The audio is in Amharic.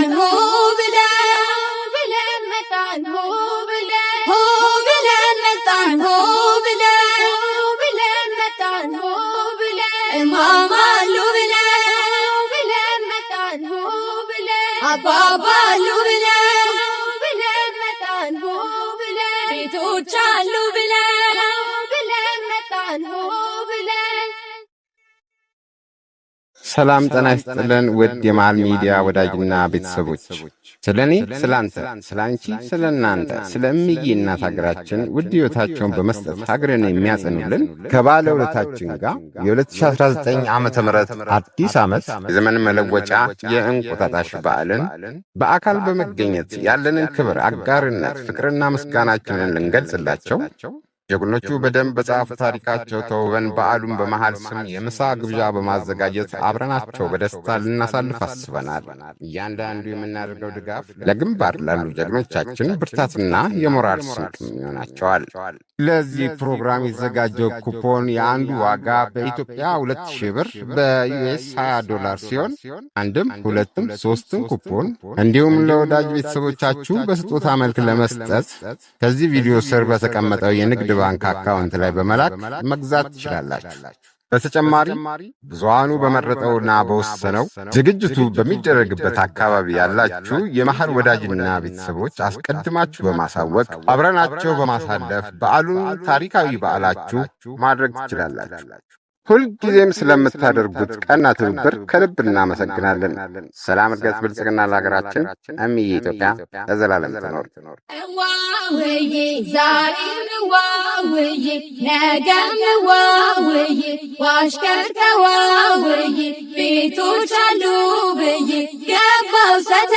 መጣን ሆ ብለን መጣን ሆ ብለን መጣን ሆ ብለን መጣን ሆ ብለን እማማሉ ብለን መጣን ሆ ብለን አባባሉ ብለን መጣን ሆ ብለን ቤቶች አሉ ብለን መጣን ሆ ብለን። ሰላም ጤና ይስጥልን ውድ የመሃል ሚዲያ ወዳጅና ቤተሰቦች፣ ስለኔ ስላንተ ስላንቺ ስለናንተ ስለምዬ እናት ሀገራችን ውድ ሕይወታቸውን በመስጠት ሀገርን የሚያጸኑልን ከባለውለታችን ጋር የ2019 ዓመተ ምህረት አዲስ ዓመት የዘመን መለወጫ የእንቁጣጣሽ በዓልን በአካል በመገኘት ያለንን ክብር፣ አጋርነት፣ ፍቅርና ምስጋናችንን ልንገልጽላቸው ጀግኖቹ በደንብ በጻፉ ታሪካቸው ተውበን በዓሉን በመሃል ስም የምሳ ግብዣ በማዘጋጀት አብረናቸው በደስታ ልናሳልፍ አስበናል። እያንዳንዱ የምናደርገው ድጋፍ ለግንባር ላሉ ጀግኖቻችን ብርታትና የሞራል ስንቅ ይሆናቸዋል። ለዚህ ፕሮግራም የተዘጋጀው ኩፖን የአንዱ ዋጋ በኢትዮጵያ 2000 ብር በዩኤስ $20 ሲሆን አንድም ሁለትም ሶስትም ኩፖን እንዲሁም ለወዳጅ ቤተሰቦቻችሁ በስጦታ መልክ ለመስጠት ከዚህ ቪዲዮ ስር በተቀመጠው የንግድ ባንክ አካውንት ላይ በመላክ መግዛት ትችላላችሁ። በተጨማሪ ብዙሃኑ በመረጠውና በወሰነው ዝግጅቱ በሚደረግበት አካባቢ ያላችሁ የመሃል ወዳጅና ቤተሰቦች አስቀድማችሁ በማሳወቅ አብረናቸው በማሳለፍ በዓሉን ታሪካዊ በዓላችሁ ማድረግ ትችላላችሁ። ሁልጊዜም ስለምታደርጉት ቀና ትብብር ከልብ እናመሰግናለን። ሰላም፣ እድገት፣ ብልጽግና ለሀገራችን። እምዬ ኢትዮጵያ ለዘላለም ትኖር። እዋውዬ ዛሬም እዋውዬ ነገም እዋውዬ ዋሽከርከ እዋውዬ ቤቶች አሉ ብዬ ገባው ሰተ